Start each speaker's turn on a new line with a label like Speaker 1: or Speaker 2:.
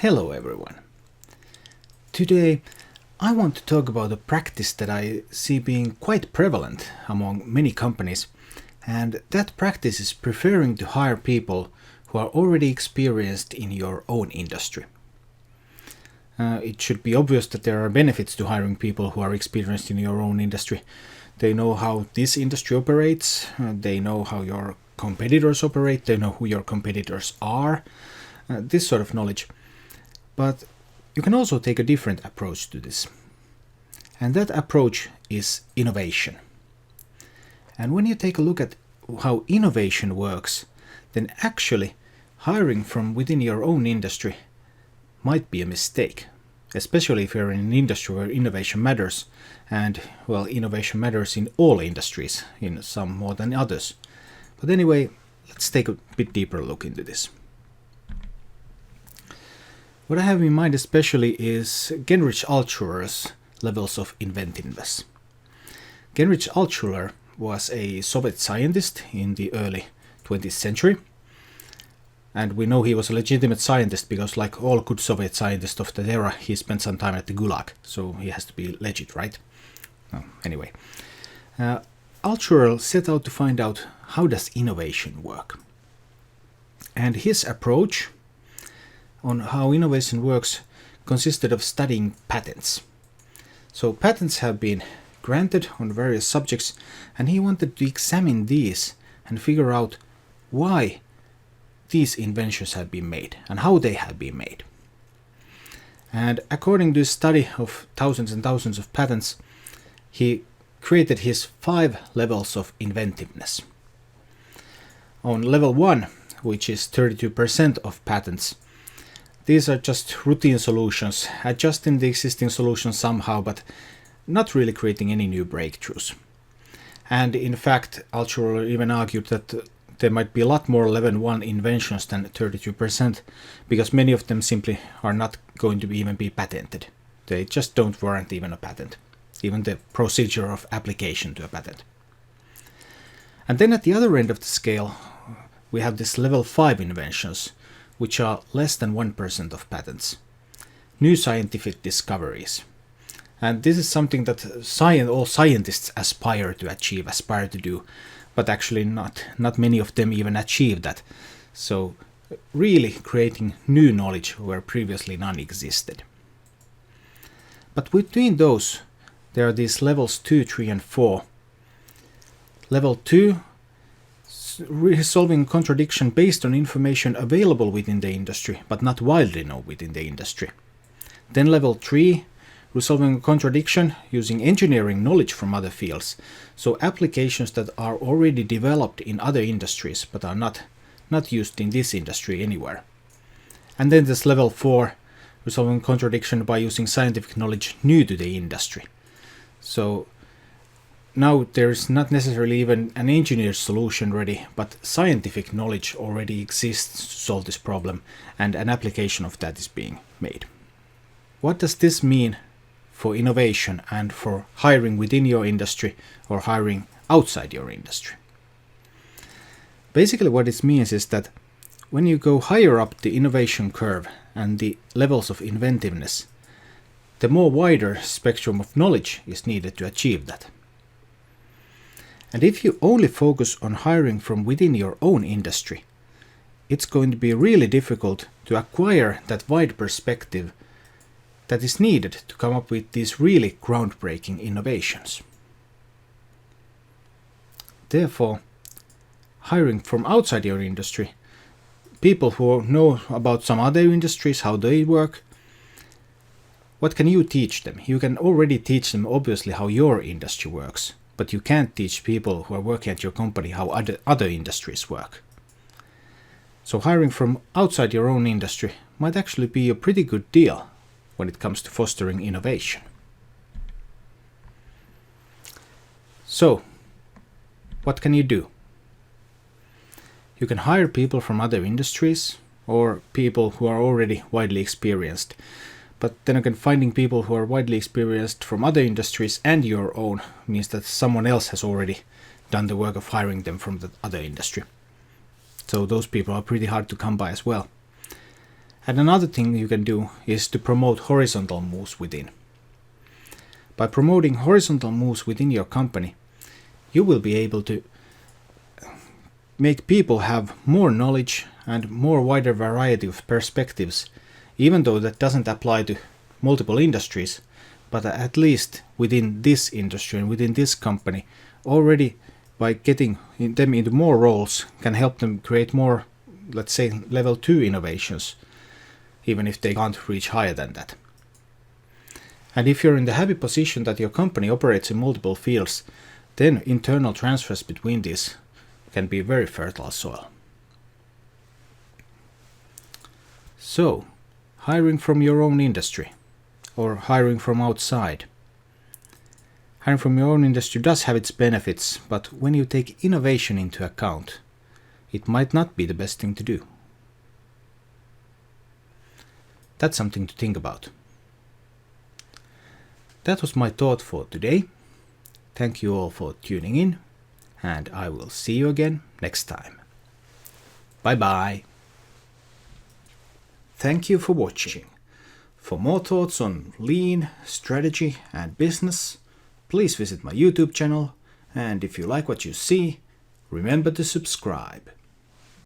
Speaker 1: Hello everyone. Today I want to talk about a practice that I see being quite prevalent among many companies, and that practice is preferring to hire people who are already experienced in your own industry. It should be obvious that there are benefits to hiring people who are experienced in your own industry. They know how this industry operates, they know how your competitors operate, they know who your competitors are, this sort of knowledge. But you can also take a different approach to this. And that approach is innovation. And when you take a look at how innovation works, then actually hiring from within your own industry might be a mistake, especially if you're in an industry where innovation matters. And, well, innovation matters in all industries, in some more than others. But anyway, let's take a bit deeper look into this. What I have in mind especially is Genrich Altschuler's levels of inventiveness. Genrich Altschuler was a Soviet scientist in the early 20th century. And we know he was a legitimate scientist because, like all good Soviet scientists of that era, he spent some time at the Gulag, so he has to be legit, right? Anyway, Altschuler set out to find out how does innovation work. And his approach on how innovation works consisted of studying patents. So patents have been granted on various subjects, and he wanted to examine these and figure out why these inventions have been made and how they have been made. And according to his study of thousands and thousands of patents, he created his 5 levels of inventiveness. On level 1, which is 32% of patents, these are just routine solutions, adjusting the existing solution somehow, but not really creating any new breakthroughs. And in fact, Altschuler even argued that there might be a lot more level 1 inventions than 32%, because many of them simply are not going to even be patented. They just don't warrant even a patent, even the procedure of application to a patent. And then at the other end of the scale, we have this level 5 inventions, which are less than 1% of patents. New scientific discoveries. And this is something that all scientists aspire to do, but actually not many of them even achieve that. So really creating new knowledge where previously none existed. But between those, there are these levels 2, 3, and 4. Level 2, resolving contradiction based on information available within the industry, but not widely known within the industry. Then level 3, resolving a contradiction using engineering knowledge from other fields, so applications that are already developed in other industries, but are not used in this industry anywhere. And then there's level 4, resolving contradiction by using scientific knowledge new to the industry. So now there's not necessarily even an engineered solution ready, but scientific knowledge already exists to solve this problem, and an application of that is being made. What does this mean for innovation and for hiring within your industry or hiring outside your industry? Basically what it means is that when you go higher up the innovation curve and the levels of inventiveness, the more wider spectrum of knowledge is needed to achieve that. And if you only focus on hiring from within your own industry, it's going to be really difficult to acquire that wide perspective that is needed to come up with these really groundbreaking innovations. Therefore, hiring from outside your industry, people who know about some other industries, how they work, what can you teach them? You can already teach them obviously how your industry works, but you can't teach people who are working at your company how other industries work. So hiring from outside your own industry might actually be a pretty good deal when it comes to fostering innovation. So, what can you do? You can hire people from other industries or people who are already widely experienced. But then again, finding people who are widely experienced from other industries and your own means that someone else has already done the work of hiring them from the other industry. So those people are pretty hard to come by as well. And another thing you can do is to promote horizontal moves within. By promoting horizontal moves within your company, you will be able to make people have more knowledge and more wider variety of perspectives, even though that doesn't apply to multiple industries, but at least within this industry and within this company, already by getting them into more roles can help them create more, let's say, level 2 innovations, even if they can't reach higher than that. And if you're in the happy position that your company operates in multiple fields, then internal transfers between these can be very fertile soil. So, hiring from your own industry or hiring from outside. Hiring from your own industry does have its benefits, but when you take innovation into account, it might not be the best thing to do. That's something to think about. That was my thought for today. Thank you all for tuning in, and I will see you again next time. Bye bye. Thank you for watching. For more thoughts on lean, strategy and business, please visit my YouTube channel, and if you like what you see, remember to subscribe.